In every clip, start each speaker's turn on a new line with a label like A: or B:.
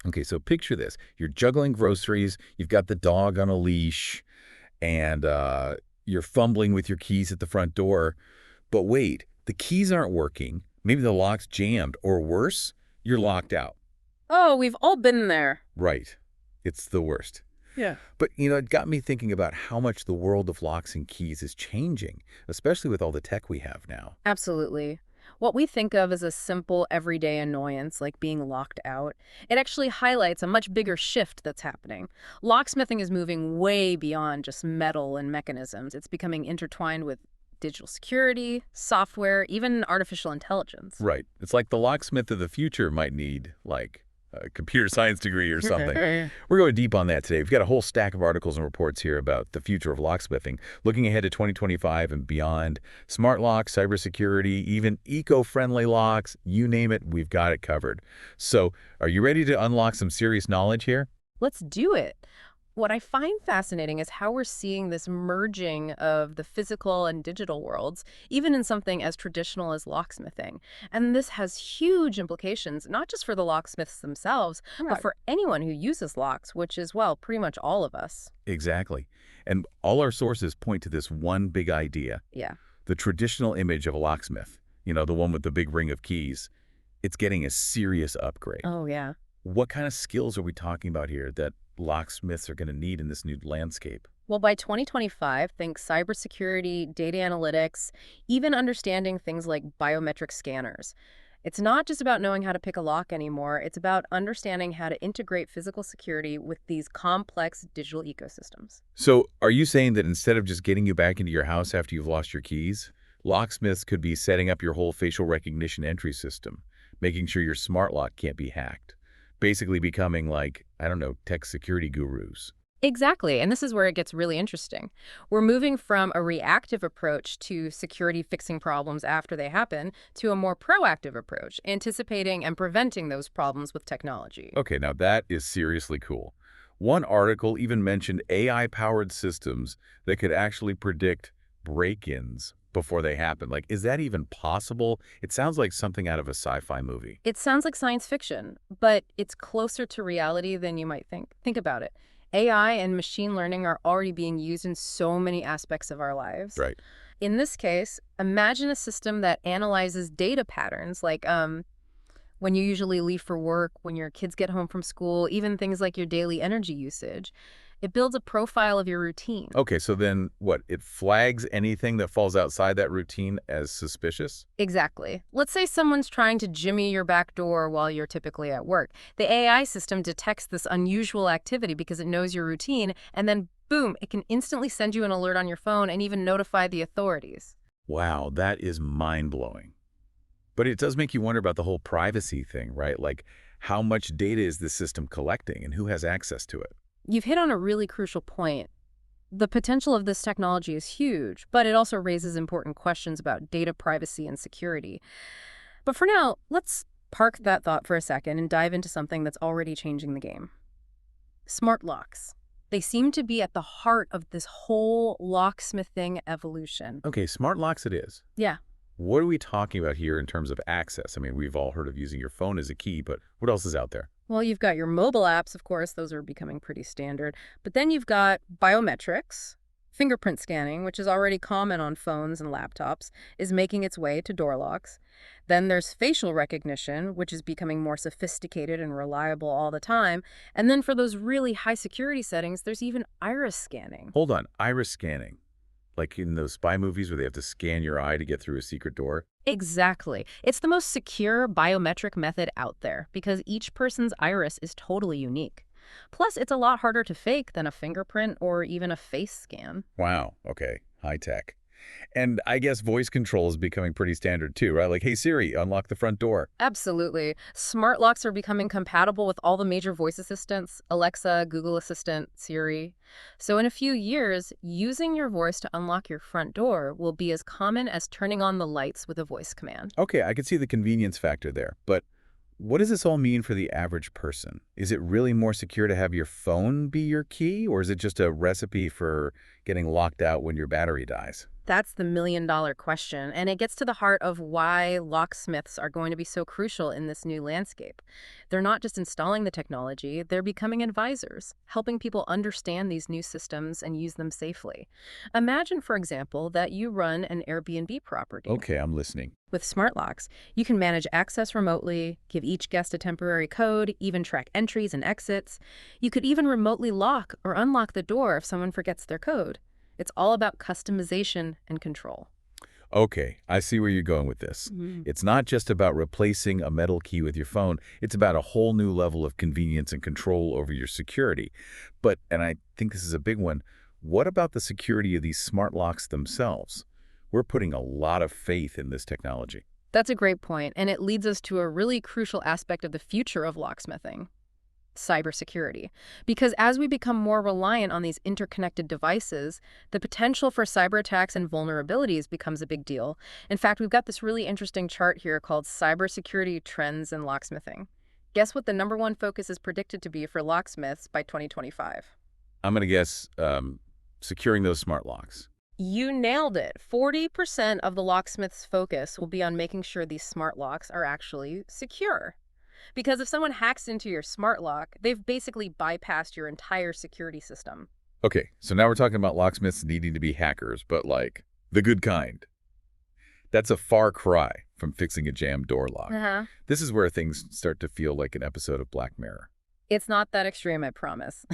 A: Okay, so picture this. You're juggling groceries, you've got the dog on a leash, and you're fumbling with your keys at the front door. But wait, the keys aren't working. Maybe the lock's jammed, or worse, you're locked out.
B: Oh, we've all been there.
A: Right. It's the worst.
B: Yeah.
A: But, it got me thinking about how much the world of locks and keys is changing, especially with all the tech we have now.
B: Absolutely. What we think of as a simple everyday annoyance, like being locked out, it actually highlights a much bigger shift that's happening. Locksmithing is moving way beyond just metal and mechanisms. It's becoming intertwined with digital security, software, even artificial intelligence.
A: Right. It's like the locksmith of the future might need, like, a computer science degree or something. We're going deep on that today. We've got a whole stack of articles and reports here about the future of locksmithing, looking ahead to 2025 and beyond. Smart locks, cybersecurity, even eco-friendly locks, you name it, we've got it covered. So, are you ready to unlock some serious knowledge here?
B: Let's do it. What I find fascinating is how we're seeing this merging of the physical and digital worlds, even in something as traditional as locksmithing. And this has huge implications, not just for the locksmiths themselves, but for anyone who uses locks, which is, well, pretty much all of us.
A: Exactly. And all our sources point to this one big idea.
B: Yeah.
A: The traditional image of a locksmith, the one with the big ring of keys, it's getting a serious upgrade.
B: Oh, yeah.
A: What kind of skills are we talking about here that locksmiths are going to need in this new landscape?
B: Well, by 2025, think cybersecurity, data analytics, even understanding things like biometric scanners. It's not just about knowing how to pick a lock anymore. It's about understanding how to integrate physical security with these complex digital ecosystems.
A: So are you saying that instead of just getting you back into your house after you've lost your keys, locksmiths could be setting up your whole facial recognition entry system, making sure your smart lock can't be hacked? Basically becoming like, I don't know, tech security gurus.
B: Exactly, and this is where it gets really interesting. We're moving from a reactive approach to security fixing problems after they happen to a more proactive approach, anticipating and preventing those problems with technology.
A: Okay, now that is seriously cool. One article even mentioned AI-powered systems that could actually predict break-ins before they happen. Like, is that even possible? It sounds like something out of a sci-fi movie.
B: It sounds like science fiction, but it's closer to reality than you might think. Think about it. AI and machine learning are already being used in so many aspects of our lives.
A: Right.
B: In this case, imagine a system that analyzes data patterns like when you usually leave for work, when your kids get home from school, even things like your daily energy usage. It builds a profile of your routine.
A: Okay, so then what? It flags anything that falls outside that routine as suspicious?
B: Exactly. Let's say someone's trying to jimmy your back door while you're typically at work. The AI system detects this unusual activity because it knows your routine, and then boom, it can instantly send you an alert on your phone and even notify the authorities.
A: Wow, that is mind-blowing. But it does make you wonder about the whole privacy thing, right? Like, how much data is this system collecting and who has access to it?
B: You've hit on a really crucial point. The potential of this technology is huge, but it also raises important questions about data privacy and security. But for now, let's park that thought for a second and dive into something that's already changing the game. Smart locks. They seem to be at the heart of this whole locksmithing evolution.
A: Okay, smart locks it is.
B: Yeah.
A: What are we talking about here in terms of access? I mean, we've all heard of using your phone as a key, but what else is out there?
B: Well, you've got your mobile apps, of course. Those are becoming pretty standard. But then you've got biometrics. Fingerprint scanning, which is already common on phones and laptops, is making its way to door locks. Then there's facial recognition, which is becoming more sophisticated and reliable all the time. And then for those really high security settings, there's even iris scanning.
A: Hold on, iris scanning. Like in those spy movies where they have to scan your eye to get through a secret door?
B: Exactly. It's the most secure biometric method out there because each person's iris is totally unique. Plus, it's a lot harder to fake than a fingerprint or even a face scan.
A: Wow, okay, high tech. And I guess voice control is becoming pretty standard too, right? Like, hey Siri, unlock the front door.
B: Absolutely. Smart locks are becoming compatible with all the major voice assistants, Alexa, Google Assistant, Siri. So in a few years, using your voice to unlock your front door will be as common as turning on the lights with a voice command.
A: Okay, I can see the convenience factor there, but what does this all mean for the average person? Is it really more secure to have your phone be your key, or is it just a recipe for getting locked out when your battery dies?
B: That's the million-dollar question, and it gets to the heart of why locksmiths are going to be so crucial in this new landscape. They're not just installing the technology, they're becoming advisors, helping people understand these new systems and use them safely. Imagine, for example, that you run an Airbnb property.
A: Okay, I'm listening.
B: With smart locks, you can manage access remotely, give each guest a temporary code, even track entries and exits. You could even remotely lock or unlock the door if someone forgets their code. It's all about customization and control.
A: Okay, I see where you're going with this.
B: Mhm.
A: It's not just about replacing a metal key with your phone. It's about a whole new level of convenience and control over your security. But, and I think this is a big one, what about the security of these smart locks themselves? We're putting a lot of faith in this technology.
B: That's a great point, and it leads us to a really crucial aspect of the future of locksmithing: cybersecurity. Because as we become more reliant on these interconnected devices, the potential for cyber attacks and vulnerabilities becomes a big deal. In fact, we've got this really interesting chart here called Cybersecurity Trends in Locksmithing. Guess what the #1 focus is predicted to be for locksmiths by 2025?
A: I'm going to guess securing those smart locks.
B: You nailed it. 40% of the locksmith's focus will be on making sure these smart locks are actually secure. Because if someone hacks into your smart lock, they've basically bypassed your entire security system.
A: Okay, so now we're talking about locksmiths needing to be hackers, but like the good kind. That's a far cry from fixing a jammed door lock.
B: Uh-huh.
A: This is where things start to feel like an episode of Black Mirror.
B: It's not that extreme, I promise.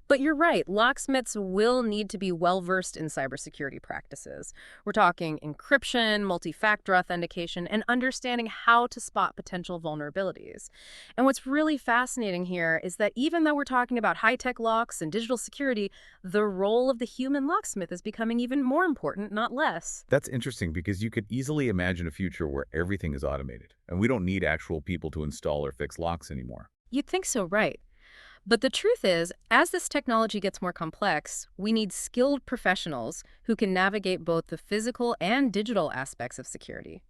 B: But you're right, locksmiths will need to be well-versed in cybersecurity practices. We're talking encryption, multi-factor authentication, and understanding how to spot potential vulnerabilities. And what's really fascinating here is that even though we're talking about high-tech locks and digital security, the role of the human locksmith is becoming even more important, not less.
A: That's interesting because you could easily imagine a future where everything is automated, and we don't need actual people to install or fix locks anymore.
B: You'd think so, right? But the truth is, as this technology gets more complex, we need skilled professionals who can navigate both the physical and digital aspects of security.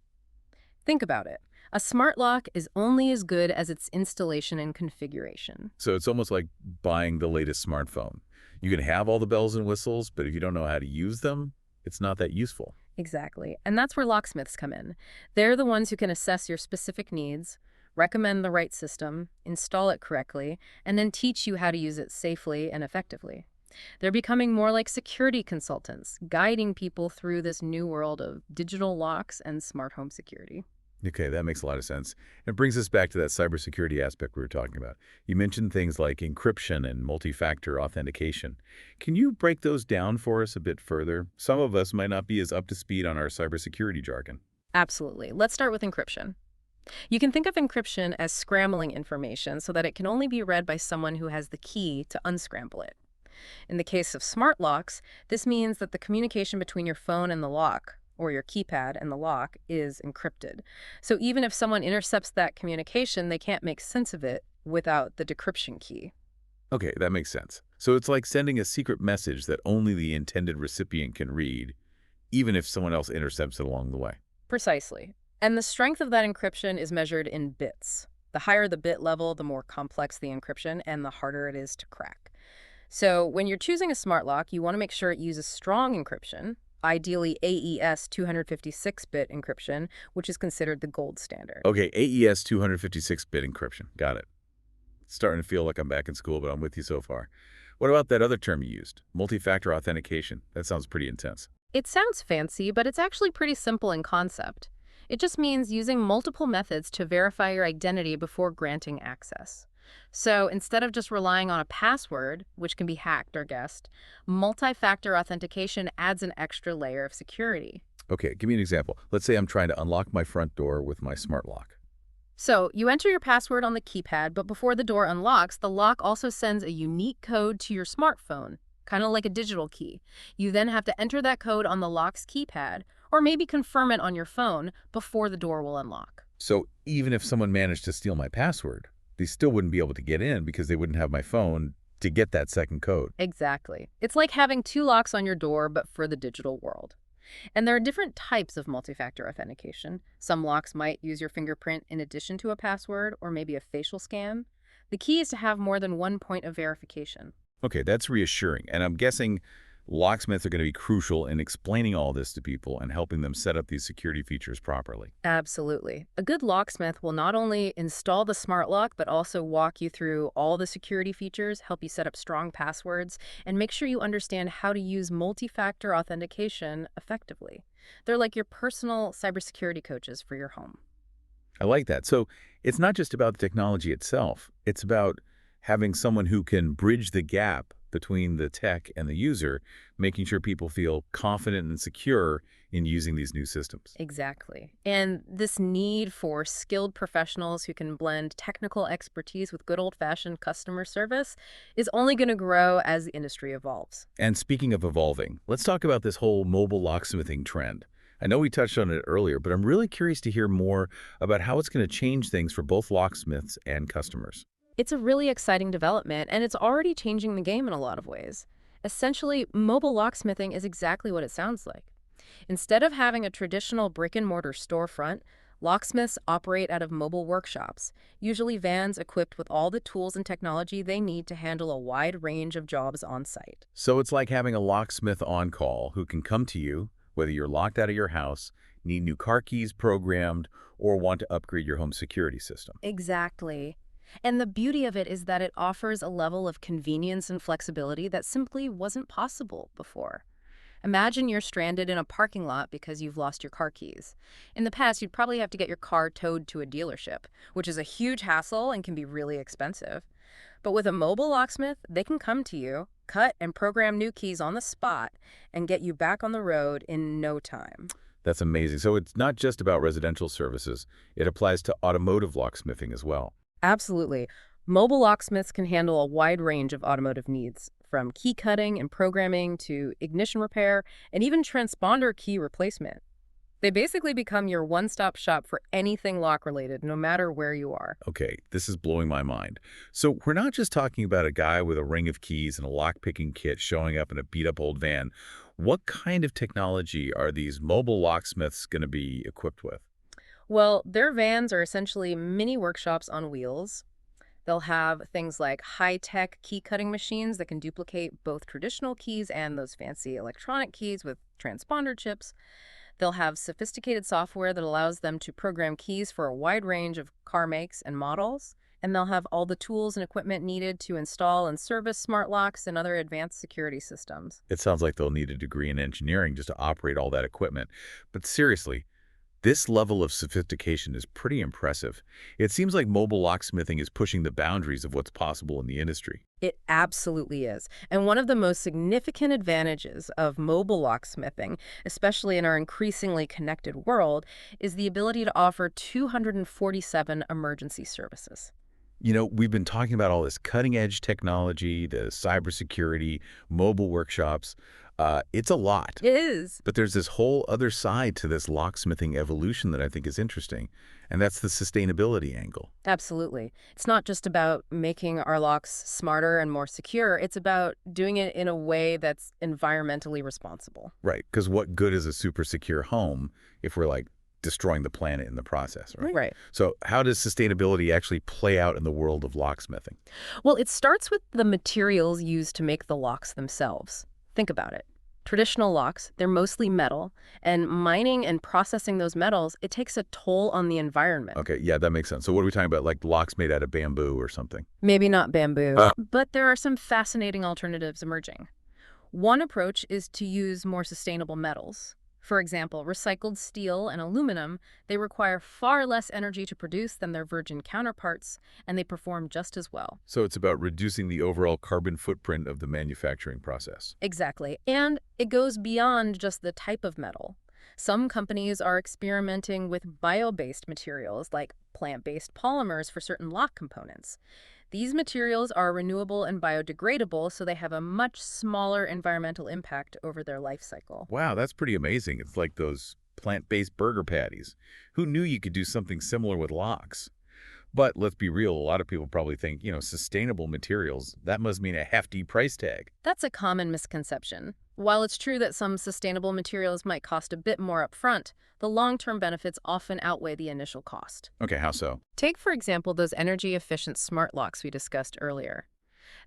B: Think about it. A smart lock is only as good as its installation and configuration.
A: So it's almost like buying the latest smartphone. You can have all the bells and whistles, but if you don't know how to use them, it's not that useful.
B: Exactly. And that's where locksmiths come in. They're the ones who can assess your specific needs, recommend the right system, install it correctly, and then teach you how to use it safely and effectively. They're becoming more like security consultants, guiding people through this new world of digital locks and smart home security.
A: Okay, that makes a lot of sense. It brings us back to that cybersecurity aspect we were talking about. You mentioned things like encryption and multi-factor authentication. Can you break those down for us a bit further? Some of us might not be as up to speed on our cybersecurity jargon.
B: Absolutely. Let's start with encryption. You can think of encryption as scrambling information so that it can only be read by someone who has the key to unscramble it. In the case of smart locks, this means that the communication between your phone and the lock, or your keypad and the lock, is encrypted. So even if someone intercepts that communication, they can't make sense of it without the decryption key.
A: Okay, that makes sense. So it's like sending a secret message that only the intended recipient can read, even if someone else intercepts it along the way.
B: Precisely. And the strength of that encryption is measured in bits. The higher the bit level, the more complex the encryption and the harder it is to crack. So when you're choosing a smart lock, you want to make sure it uses strong encryption, ideally AES 256-bit encryption, which is considered the gold standard.
A: Okay, AES 256-bit encryption. Got it. It's starting to feel like I'm back in school, but I'm with you so far. What about that other term you used? Multi-factor authentication. That sounds pretty intense.
B: It sounds fancy, but it's actually pretty simple in concept. It just means using multiple methods to verify your identity before granting access. So instead of just relying on a password, which can be hacked or guessed, multi-factor authentication adds an extra layer of security.
A: Okay, give me an example. Let's say I'm trying to unlock my front door with my smart lock.
B: So you enter your password on the keypad, but before the door unlocks, the lock also sends a unique code to your smartphone, kind of like a digital key. You then have to enter that code on the lock's keypad, or maybe confirm it on your phone before the door will unlock.
A: So even if someone managed to steal my password, they still wouldn't be able to get in because they wouldn't have my phone to get that second code.
B: Exactly. It's like having two locks on your door, but for the digital world. And there are different types of multi-factor authentication. Some locks might use your fingerprint in addition to a password or maybe a facial scan. The key is to have more than one point of verification.
A: Okay, that's reassuring. And I'm guessing locksmiths are going to be crucial in explaining all this to people and helping them set up these security features properly.
B: Absolutely. A good locksmith will not only install the smart lock, but also walk you through all the security features, help you set up strong passwords, and make sure you understand how to use multi-factor authentication effectively. They're like your personal cybersecurity coaches for your home.
A: I like that. So it's not just about the technology itself. It's about having someone who can bridge the gap between the tech and the user, making sure people feel confident and secure in using these new systems.
B: Exactly. And this need for skilled professionals who can blend technical expertise with good old-fashioned customer service is only going to grow as the industry evolves.
A: And speaking of evolving, let's talk about this whole mobile locksmithing trend. I know we touched on it earlier, but I'm really curious to hear more about how it's going to change things for both locksmiths and customers.
B: It's a really exciting development, and it's already changing the game in a lot of ways. Essentially, mobile locksmithing is exactly what it sounds like. Instead of having a traditional brick-and-mortar storefront, locksmiths operate out of mobile workshops, usually vans equipped with all the tools and technology they need to handle a wide range of jobs on site.
A: So it's like having a locksmith on call who can come to you, whether you're locked out of your house, need new car keys programmed, or want to upgrade your home security system.
B: Exactly. And the beauty of it is that it offers a level of convenience and flexibility that simply wasn't possible before. Imagine you're stranded in a parking lot because you've lost your car keys. In the past, you'd probably have to get your car towed to a dealership, which is a huge hassle and can be really expensive. But with a mobile locksmith, they can come to you, cut and program new keys on the spot, and get you back on the road in no time.
A: That's amazing. So it's not just about residential services. It applies to automotive locksmithing as well.
B: Absolutely. Mobile locksmiths can handle a wide range of automotive needs, from key cutting and programming to ignition repair and even transponder key replacement. They basically become your one-stop shop for anything lock-related, no matter where you are.
A: Okay, this is blowing my mind. So we're not just talking about a guy with a ring of keys and a lock-picking kit showing up in a beat-up old van. What kind of technology are these mobile locksmiths going to be equipped with?
B: Well, their vans are essentially mini workshops on wheels. They'll have things like high-tech key-cutting machines that can duplicate both traditional keys and those fancy electronic keys with transponder chips. They'll have sophisticated software that allows them to program keys for a wide range of car makes and models. And they'll have all the tools and equipment needed to install and service smart locks and other advanced security systems.
A: It sounds like they'll need a degree in engineering just to operate all that equipment. But seriously, this level of sophistication is pretty impressive. It seems like mobile locksmithing is pushing the boundaries of what's possible in the industry.
B: It absolutely is. And one of the most significant advantages of mobile locksmithing, especially in our increasingly connected world, is the ability to offer 247 emergency services.
A: You know, we've been talking about all this cutting-edge technology, the cybersecurity, mobile workshops. It's a lot.
B: It is.
A: But there's this whole other side to this locksmithing evolution that I think is interesting, and that's the sustainability angle.
B: Absolutely. It's not just about making our locks smarter and more secure. It's about doing it in a way that's environmentally responsible.
A: Right, because what good is a super secure home if we're like destroying the planet in the process, right?
B: Right.
A: So how does sustainability actually play out in the world of locksmithing?
B: Well, it starts with the materials used to make the locks themselves. Think about it. Traditional locks, they're mostly metal, and mining and processing those metals, it takes a toll on the environment.
A: Okay, yeah, that makes sense. So what are we talking about, like locks made out of bamboo or something?
B: Maybe not bamboo, but there are some fascinating alternatives emerging. One approach is to use more sustainable metals. For example, recycled steel and aluminum, they require far less energy to produce than their virgin counterparts, and they perform just as well.
A: So it's about reducing the overall carbon footprint of the manufacturing process.
B: Exactly. And it goes beyond just the type of metal. Some companies are experimenting with bio-based materials like plant-based polymers for certain lock components. These materials are renewable and biodegradable, so they have a much smaller environmental impact over their life cycle.
A: Wow, that's pretty amazing. It's like those plant-based burger patties. Who knew you could do something similar with locks? But let's be real, a lot of people probably think, sustainable materials, that must mean a hefty price tag.
B: That's a common misconception. While it's true that some sustainable materials might cost a bit more upfront, the long-term benefits often outweigh the initial cost.
A: Okay, how so?
B: Take, for example, those energy-efficient smart locks we discussed earlier.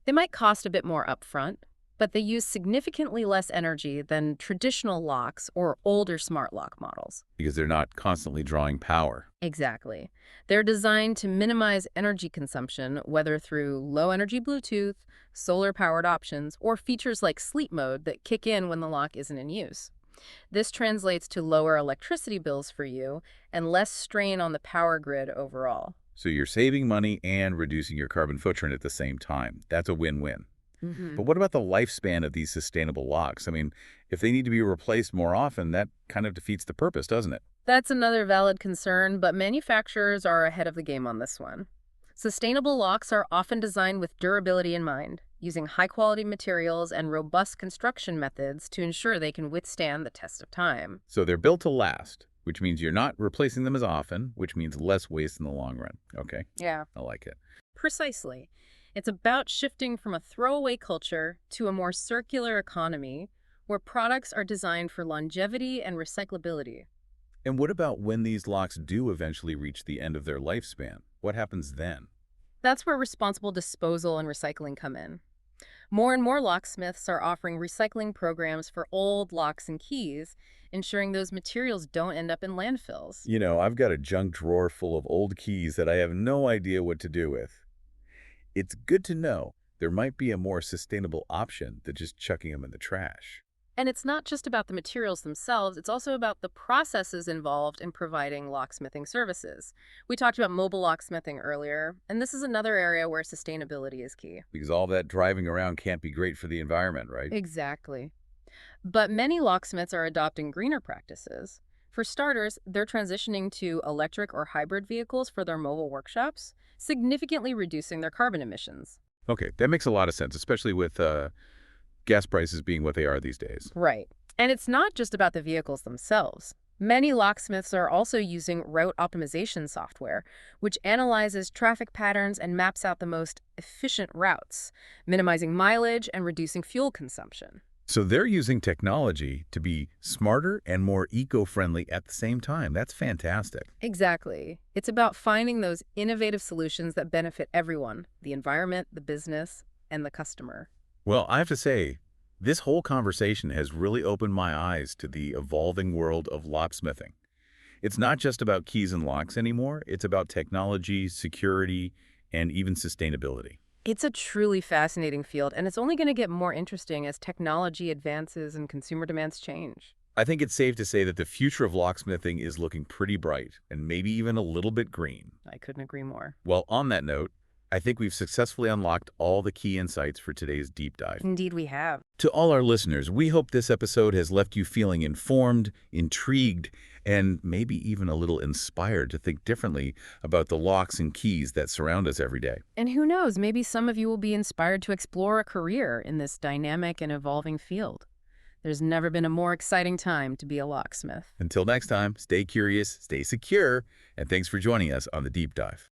B: They might cost a bit more upfront, but they use significantly less energy than traditional locks or older smart lock models.
A: Because they're not constantly drawing power.
B: Exactly. They're designed to minimize energy consumption, whether through low-energy Bluetooth, solar-powered options, or features like sleep mode that kick in when the lock isn't in use. This translates to lower electricity bills for you and less strain on the power grid overall.
A: So you're saving money and reducing your carbon footprint at the same time. That's a win-win.
B: Mhm.
A: But what about the lifespan of these sustainable locks? I mean, if they need to be replaced more often, that kind of defeats the purpose, doesn't it?
B: That's another valid concern, but manufacturers are ahead of the game on this one. Sustainable locks are often designed with durability in mind, using high-quality materials and robust construction methods to ensure they can withstand the test of time.
A: So they're built to last, which means you're not replacing them as often, which means less waste in the long run. Okay,
B: Yeah.
A: I like it.
B: Precisely. It's about shifting from a throwaway culture to a more circular economy where products are designed for longevity and recyclability.
A: And what about when these locks do eventually reach the end of their lifespan? What happens then?
B: That's where responsible disposal and recycling come in. More and more locksmiths are offering recycling programs for old locks and keys, ensuring those materials don't end up in landfills.
A: I've got a junk drawer full of old keys that I have no idea what to do with. It's good to know there might be a more sustainable option than just chucking them in the trash.
B: And it's not just about the materials themselves, it's also about the processes involved in providing locksmithing services. We talked about mobile locksmithing earlier, and this is another area where sustainability is key.
A: Because all that driving around can't be great for the environment, right?
B: Exactly. But many locksmiths are adopting greener practices. For starters, they're transitioning to electric or hybrid vehicles for their mobile workshops, significantly reducing their carbon emissions.
A: Okay, that makes a lot of sense, especially with gas prices being what they are these days.
B: Right. And it's not just about the vehicles themselves. Many locksmiths are also using route optimization software, which analyzes traffic patterns and maps out the most efficient routes, minimizing mileage and reducing fuel consumption.
A: So they're using technology to be smarter and more eco-friendly at the same time. That's fantastic.
B: Exactly. It's about finding those innovative solutions that benefit everyone, the environment, the business, and the customer.
A: Well, I have to say, this whole conversation has really opened my eyes to the evolving world of locksmithing. It's not just about keys and locks anymore. It's about technology, security, and even sustainability.
B: It's a truly fascinating field, and it's only going to get more interesting as technology advances and consumer demands change.
A: I think it's safe to say that the future of locksmithing is looking pretty bright and maybe even a little bit green.
B: I couldn't agree more.
A: Well, on that note, I think we've successfully unlocked all the key insights for today's deep dive.
B: Indeed, we have.
A: To all our listeners, we hope this episode has left you feeling informed, intrigued, and maybe even a little inspired to think differently about the locks and keys that surround us every day.
B: And who knows, maybe some of you will be inspired to explore a career in this dynamic and evolving field. There's never been a more exciting time to be a locksmith.
A: Until next time, stay curious, stay secure, and thanks for joining us on The Deep Dive.